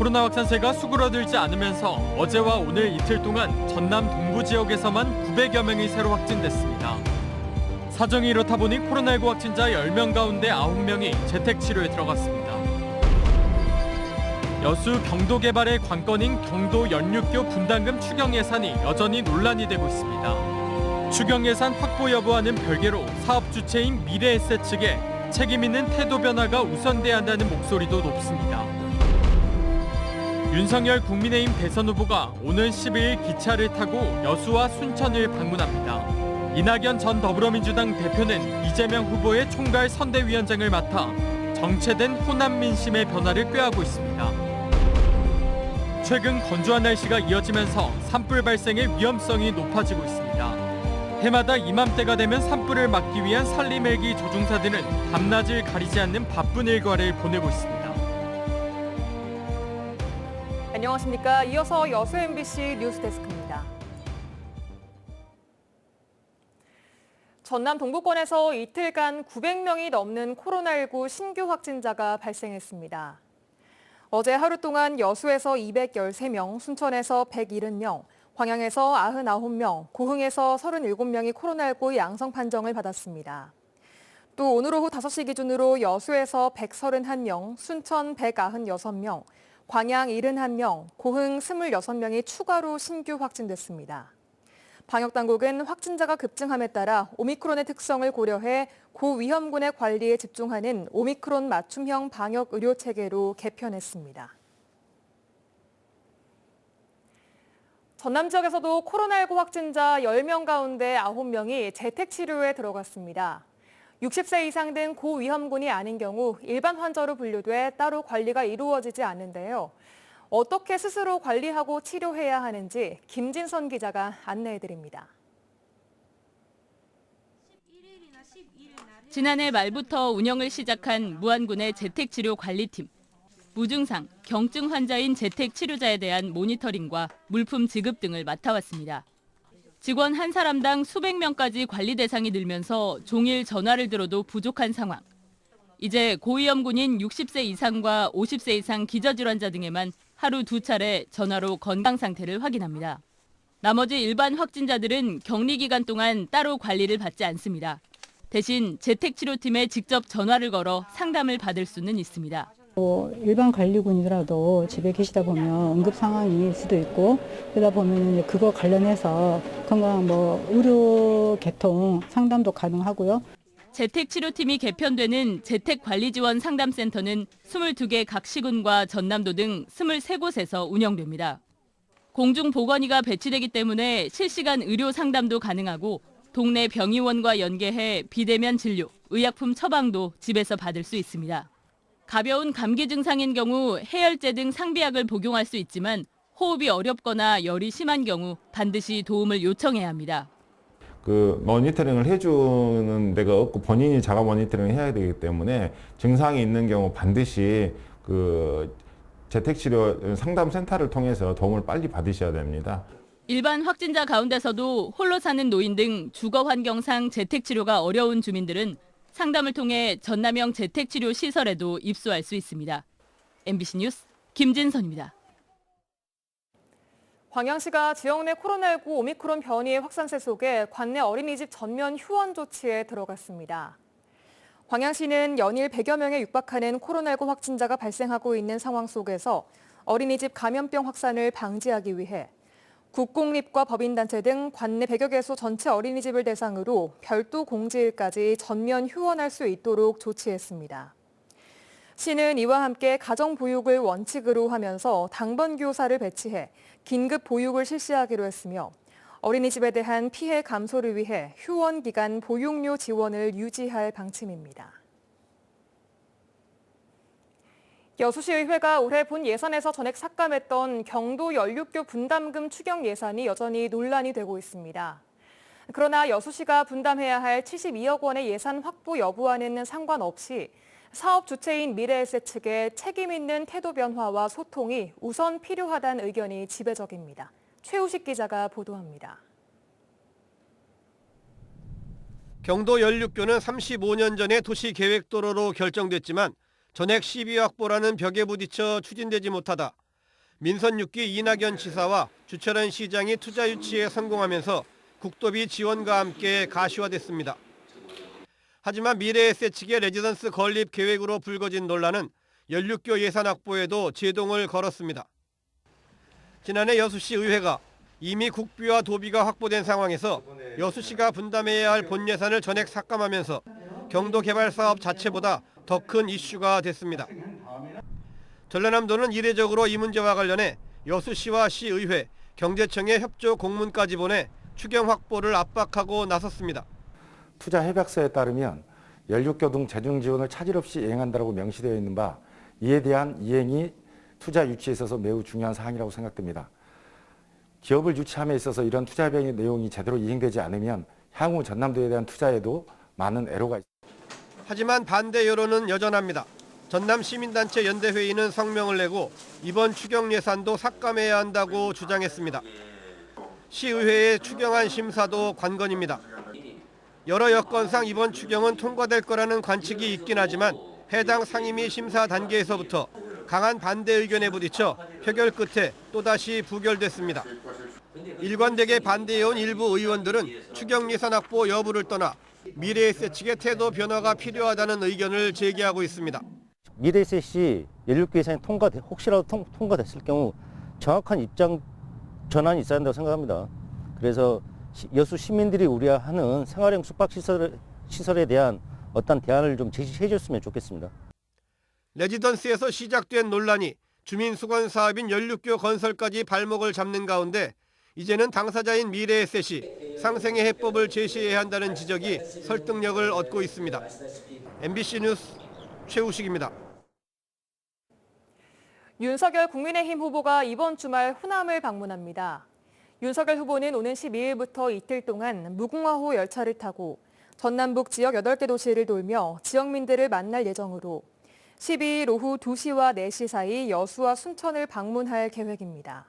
코로나 확산세가 수그러들지 않으면서 어제와 오늘 이틀 동안 전남 동부 지역에서만 900여 명이 새로 확진됐습니다. 사정이 이렇다 보니 코로나19 확진자 10명 가운데 9명이 재택치료에 들어갔습니다. 여수 경도 개발의 관건인 경도 연륙교 분담금 추경 예산이 여전히 논란이 되고 있습니다. 추경 예산 확보 여부와는 별개로 사업 주체인 미래에셋 측에 책임 있는 태도 변화가 우선돼야 한다는 목소리도 높습니다. 윤석열 국민의힘 대선 후보가 오는 12일 기차를 타고 여수와 순천을 방문합니다. 이낙연 전 더불어민주당 대표는 이재명 후보의 총괄 선대위원장을 맡아 정체된 호남 민심의 변화를 꾀하고 있습니다. 최근 건조한 날씨가 이어지면서 산불 발생의 위험성이 높아지고 있습니다. 해마다 이맘때가 되면 산불을 막기 위한 산리멜기 조종사들은 밤낮을 가리지 않는 바쁜 일과를 보내고 있습니다. 안녕하십니까. 이어서 여수 MBC 뉴스데스크입니다. 전남 동부권에서 이틀간 900명이 넘는 코로나19 신규 확진자가 발생했습니다. 어제 하루 동안 여수에서 213명, 순천에서 170명, 광양에서 99명, 고흥에서 37명이 코로나19 양성 판정을 받았습니다. 또 오늘 오후 5시 기준으로 여수에서 131명, 순천 196명, 광양 71명, 고흥 26명이 추가로 신규 확진됐습니다. 방역당국은 확진자가 급증함에 따라 오미크론의 특성을 고려해 고위험군의 관리에 집중하는 오미크론 맞춤형 방역 의료 체계로 개편했습니다. 전남 지역에서도 코로나19 확진자 10명 가운데 9명이 재택치료에 들어갔습니다. 60세 이상 등 고위험군이 아닌 경우 일반 환자로 분류돼 따로 관리가 이루어지지 않는데요. 어떻게 스스로 관리하고 치료해야 하는지 김진선 기자가 안내해드립니다. 지난해 말부터 운영을 시작한 무안군의 재택치료 관리팀. 무증상, 경증 환자인 재택치료자에 대한 모니터링과 물품 지급 등을 맡아왔습니다. 직원 한 사람당 수백 명까지 관리 대상이 늘면서 종일 전화를 들어도 부족한 상황. 이제 고위험군인 60세 이상과 50세 이상 기저질환자 등에만 하루 2차례 전화로 건강 상태를 확인합니다. 나머지 일반 확진자들은 격리 기간 동안 따로 관리를 받지 않습니다. 대신 재택치료팀에 직접 전화를 걸어 상담을 받을 수는 있습니다. 일반 관리군이라도 집에 계시다 보면 응급 상황이 수도 있고 그러다 보면 그거 관련해서 건강 의료 개통 상담도 가능하고요. 재택치료팀이 개편되는 재택관리지원 상담센터는 22개 각 시군과 전남도 등 23곳에서 운영됩니다. 공중보건의가 배치되기 때문에 실시간 의료 상담도 가능하고 동네 병의원과 연계해 비대면 진료, 의약품 처방도 집에서 받을 수 있습니다. 가벼운 감기 증상인 경우 해열제 등 상비약을 복용할 수 있지만 호흡이 어렵거나 열이 심한 경우 반드시 도움을 요청해야 합니다. 모니터링을 해주는 데가 없고 본인이 자가 모니터링을 해야 되기 때문에 증상이 있는 경우 반드시 재택치료 상담센터를 통해서 도움을 빨리 받으셔야 됩니다. 일반 확진자 가운데서도 홀로 사는 노인 등 주거 환경상 재택치료가 어려운 주민들은 상담을 통해 전남형 재택치료 시설에도 입소할 수 있습니다. MBC 뉴스 김진선입니다. 광양시가 지역 내 코로나19 오미크론 변이의 확산세 속에 관내 어린이집 전면 휴원 조치에 들어갔습니다. 광양시는 연일 100여 명에 육박하는 코로나19 확진자가 발생하고 있는 상황 속에서 어린이집 감염병 확산을 방지하기 위해 국공립과 법인단체 등 관내 100여 개소 전체 어린이집을 대상으로 별도 공지일까지 전면 휴원할 수 있도록 조치했습니다. 시는 이와 함께 가정보육을 원칙으로 하면서 당번교사를 배치해 긴급 보육을 실시하기로 했으며 어린이집에 대한 피해 감소를 위해 휴원 기간 보육료 지원을 유지할 방침입니다. 여수시의회가 올해 본 예산에서 전액 삭감했던 경도 연륙교 분담금 추경 예산이 여전히 논란이 되고 있습니다. 그러나 여수시가 분담해야 할 72억 원의 예산 확보 여부와는 상관없이 사업 주체인 미래에셋 측의 책임 있는 태도 변화와 소통이 우선 필요하다는 의견이 지배적입니다. 최우식 기자가 보도합니다. 경도 연륙교는 35년 전에 도시계획도로로 결정됐지만 전액 시비 확보라는 벽에 부딪혀 추진되지 못하다 민선 6기 이낙연 지사와 주철현 시장이 투자 유치에 성공하면서 국도비 지원과 함께 가시화됐습니다. 하지만 미래에셋 측의 레지던스 건립 계획으로 불거진 논란은 연륙교 예산 확보에도 제동을 걸었습니다. 지난해 여수시 의회가 이미 국비와 도비가 확보된 상황에서 여수시가 분담해야 할 본 예산을 전액 삭감하면서 경도 개발 사업 자체보다 더 큰 이슈가 됐습니다. 전라남도는 이례적으로 이 문제와 관련해 여수시와 시의회, 경제청에 협조 공문까지 보내 추경 확보를 압박하고 나섰습니다. 투자 협약서에 따르면 연륙교 등 재정 지원을 차질 없이 이행한다고 명시되어 있는 바 이에 대한 이행이 투자 유치에 있어서 매우 중요한 사항이라고 생각됩니다. 기업을 유치함에 있어서 이런 투자 협약의 내용이 제대로 이행되지 않으면 향후 전남도에 대한 투자에도 많은 애로가 있습니다. 하지만 반대 여론은 여전합니다. 전남 시민단체 연대회의는 성명을 내고 이번 추경 예산도 삭감해야 한다고 주장했습니다. 시의회의 추경안 심사도 관건입니다. 여러 여건상 이번 추경은 통과될 거라는 관측이 있긴 하지만 해당 상임위 심사 단계에서부터 강한 반대 의견에 부딪혀 표결 끝에 또다시 부결됐습니다. 일관되게 반대해온 일부 의원들은 추경 예산 확보 여부를 떠나 미래에셋 측의 태도 변화가 필요하다는 의견을 제기하고 있습니다. 미래에셋이 연륙교 예산이 혹시라도 통과됐을 경우 정확한 입장 전환이 있어야 한다고 생각합니다. 그래서 여수 시민들이 우려하는 생활형 숙박시설에 대한 어떤 대안을 좀 제시해 줬으면 좋겠습니다. 레지던스에서 시작된 논란이 주민수건 사업인 연륙교 건설까지 발목을 잡는 가운데 이제는 당사자인 미래에셋이 상생의 해법을 제시해야 한다는 지적이 설득력을 얻고 있습니다. MBC 뉴스 최우식입니다. 윤석열 국민의힘 후보가 이번 주말 호남을 방문합니다. 윤석열 후보는 오는 12일부터 이틀 동안 무궁화호 열차를 타고 전남북 지역 8개 도시를 돌며 지역민들을 만날 예정으로 12일 오후 2시와 4시 사이 여수와 순천을 방문할 계획입니다.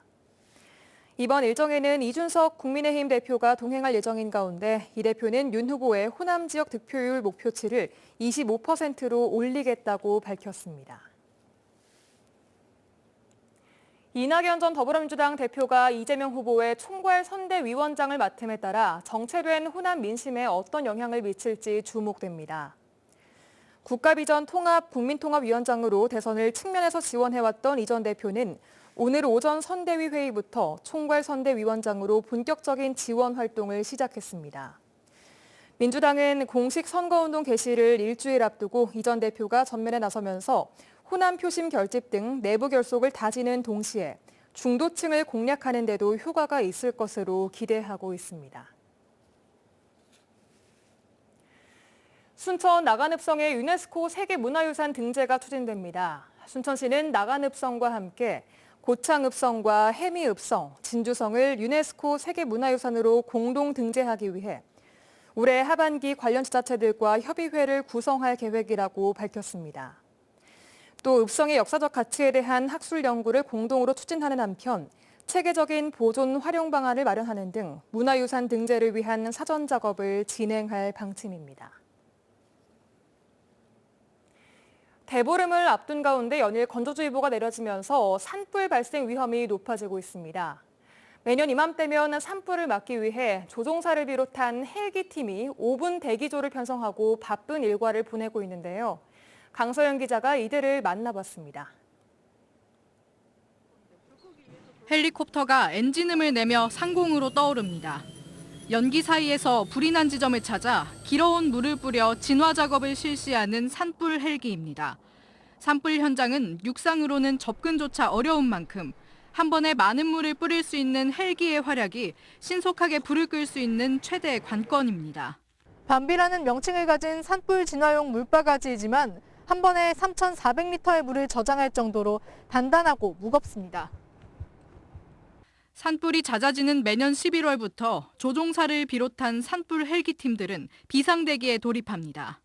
이번 일정에는 이준석 국민의힘 대표가 동행할 예정인 가운데 이 대표는 윤 후보의 호남 지역 득표율 목표치를 25%로 올리겠다고 밝혔습니다. 이낙연 전 더불어민주당 대표가 이재명 후보의 총괄 선대위원장을 맡음에 따라 정체된 호남 민심에 어떤 영향을 미칠지 주목됩니다. 국가비전 통합 국민통합위원장으로 대선을 측면에서 지원해왔던 이 전 대표는 오늘 오전 선대위 회의부터 총괄 선대위원장으로 본격적인 지원 활동을 시작했습니다. 민주당은 공식 선거운동 개시를 일주일 앞두고 이 전 대표가 전면에 나서면서 호남 표심 결집 등 내부 결속을 다지는 동시에 중도층을 공략하는 데도 효과가 있을 것으로 기대하고 있습니다. 순천 나간읍성의 유네스코 세계문화유산 등재가 추진됩니다. 순천시는 나간읍성과 함께 고창읍성과 해미읍성, 진주성을 유네스코 세계문화유산으로 공동 등재하기 위해 올해 하반기 관련 지자체들과 협의회를 구성할 계획이라고 밝혔습니다. 또 읍성의 역사적 가치에 대한 학술 연구를 공동으로 추진하는 한편 체계적인 보존 활용 방안을 마련하는 등 문화유산 등재를 위한 사전 작업을 진행할 방침입니다. 대보름을 앞둔 가운데 연일 건조주의보가 내려지면서 산불 발생 위험이 높아지고 있습니다. 매년 이맘때면 산불을 막기 위해 조종사를 비롯한 헬기팀이 5분 대기조를 편성하고 바쁜 일과를 보내고 있는데요. 강서영 기자가 이들을 만나봤습니다. 헬리콥터가 엔진음을 내며 상공으로 떠오릅니다. 연기 사이에서 불이 난 지점을 찾아 길어온 물을 뿌려 진화 작업을 실시하는 산불 헬기입니다. 산불 현장은 육상으로는 접근조차 어려운 만큼 한 번에 많은 물을 뿌릴 수 있는 헬기의 활약이 신속하게 불을 끌 수 있는 최대 관건입니다. 밤비라는 명칭을 가진 산불 진화용 물바가지이지만 한 번에 3,400리터의 물을 저장할 정도로 단단하고 무겁습니다. 산불이 잦아지는 매년 11월부터 조종사를 비롯한 산불 헬기팀들은 비상대기에 돌입합니다.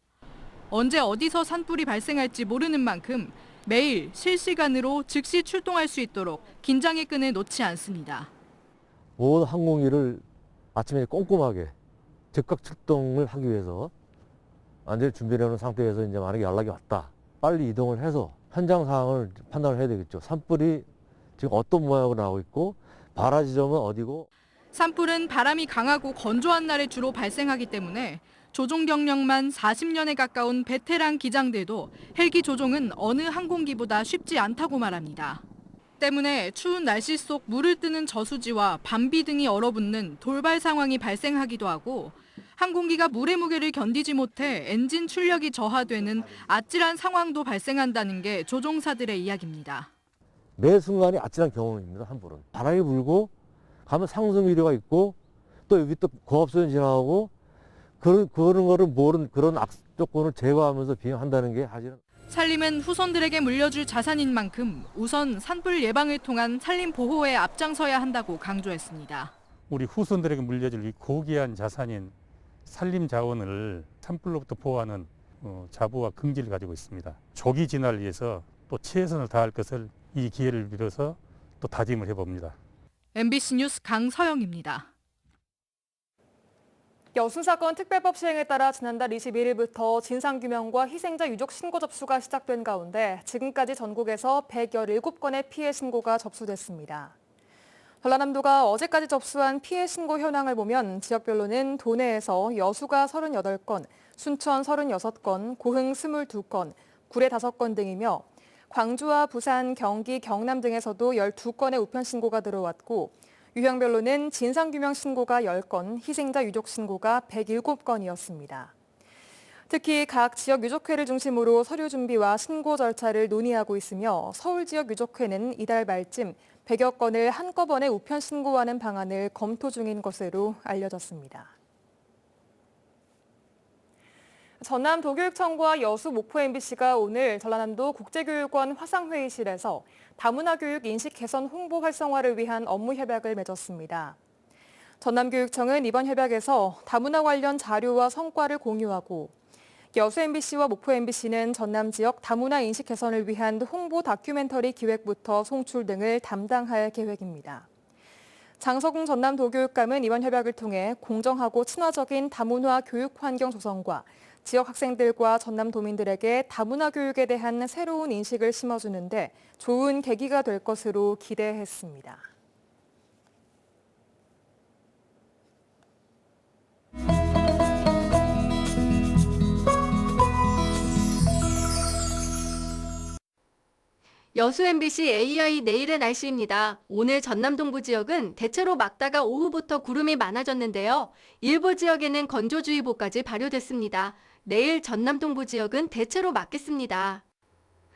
언제 어디서 산불이 발생할지 모르는 만큼 매일 실시간으로 즉시 출동할 수 있도록 긴장의 끈을 놓지 않습니다. 모든 항공기를 아침에 꼼꼼하게 즉각 출동을 하기 위해서 완전히 준비를 해놓은 상태에서 이제 만약에 연락이 왔다. 빨리 이동을 해서 현장 상황을 판단을 해야 되겠죠. 산불이 지금 어떤 모양으로 나오고 있고 발화 지점은 어디고. 산불은 바람이 강하고 건조한 날에 주로 발생하기 때문에 조종 경력만 40년에 가까운 베테랑 기장들도 헬기 조종은 어느 항공기보다 쉽지 않다고 말합니다. 때문에 추운 날씨 속 물을 뜨는 저수지와 밤비 등이 얼어붙는 돌발 상황이 발생하기도 하고 항공기가 물의 무게를 견디지 못해 엔진 출력이 저하되는 아찔한 상황도 발생한다는 게 조종사들의 이야기입니다. 매 순간이 아찔한 경험입니다. 산불은. 바람이 불고 가면 상승 위료가 있고 또 여기 또 고압선이 지나가고 그런 거를 모르는 그런 악조건을 제거하면서 비행한다는 게 사실은. 산림은 후손들에게 물려줄 자산인 만큼 우선 산불 예방을 통한 산림 보호에 앞장서야 한다고 강조했습니다. 우리 후손들에게 물려줄 이 고귀한 자산인 산림 자원을 산불로부터 보호하는 자부와 긍지를 가지고 있습니다. 조기 진화를 위해서 또 최선을 다할 것을 이 기회를 빌어서 또 다짐을 해봅니다. MBC 뉴스 강서영입니다. 여순 사건 특별법 시행에 따라 지난달 21일부터 진상규명과 희생자 유족 신고 접수가 시작된 가운데 지금까지 전국에서 117건의 피해 신고가 접수됐습니다. 전라남도가 어제까지 접수한 피해 신고 현황을 보면 지역별로는 도내에서 여수가 38건, 순천 36건, 고흥 22건, 구례 5건 등이며 광주와 부산, 경기, 경남 등에서도 12건의 우편 신고가 들어왔고 유형별로는 진상규명 신고가 10건, 희생자 유족 신고가 107건이었습니다. 특히 각 지역 유족회를 중심으로 서류 준비와 신고 절차를 논의하고 있으며 서울 지역 유족회는 이달 말쯤 100여 건을 한꺼번에 우편 신고하는 방안을 검토 중인 것으로 알려졌습니다. 전남 도교육청과 여수 목포 MBC가 오늘 전라남도 국제교육원 화상회의실에서 다문화 교육 인식 개선 홍보 활성화를 위한 업무 협약을 맺었습니다. 전남교육청은 이번 협약에서 다문화 관련 자료와 성과를 공유하고 여수 MBC와 목포 MBC는 전남 지역 다문화 인식 개선을 위한 홍보 다큐멘터리 기획부터 송출 등을 담당할 계획입니다. 장서궁 전남도교육감은 이번 협약을 통해 공정하고 친화적인 다문화 교육 환경 조성과 지역 학생들과 전남도민들에게 다문화 교육에 대한 새로운 인식을 심어주는데 좋은 계기가 될 것으로 기대했습니다. 여수 MBC AI 내일의 날씨입니다. 오늘 전남 동부 지역은 대체로 맑다가 오후부터 구름이 많아졌는데요. 일부 지역에는 건조주의보까지 발효됐습니다. 내일 전남 동부 지역은 대체로 맑겠습니다.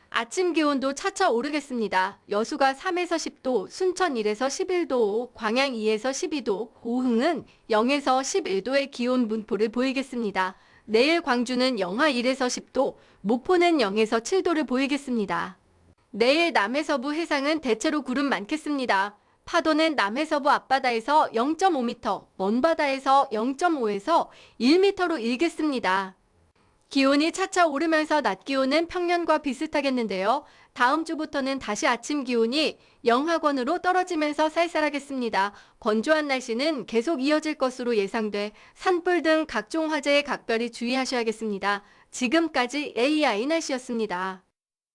아침 기온도 차차 오르겠습니다. 여수가 3에서 10도, 순천 1에서 11도, 광양 2에서 12도, 고흥은 0에서 11도의 기온 분포를 보이겠습니다. 내일 광주는 영하 1에서 10도, 목포는 0에서 7도를 보이겠습니다. 내일 남해서부 해상은 대체로 구름 많겠습니다. 파도는 남해서부 앞바다에서 0.5m, 먼바다에서 0.5에서 1m로 일겠습니다. 기온이 차차 오르면서 낮 기온은 평년과 비슷하겠는데요. 다음 주부터는 다시 아침 기온이 영하권으로 떨어지면서 쌀쌀하겠습니다. 건조한 날씨는 계속 이어질 것으로 예상돼 산불 등 각종 화재에 각별히 주의하셔야겠습니다. 지금까지 AI 날씨였습니다.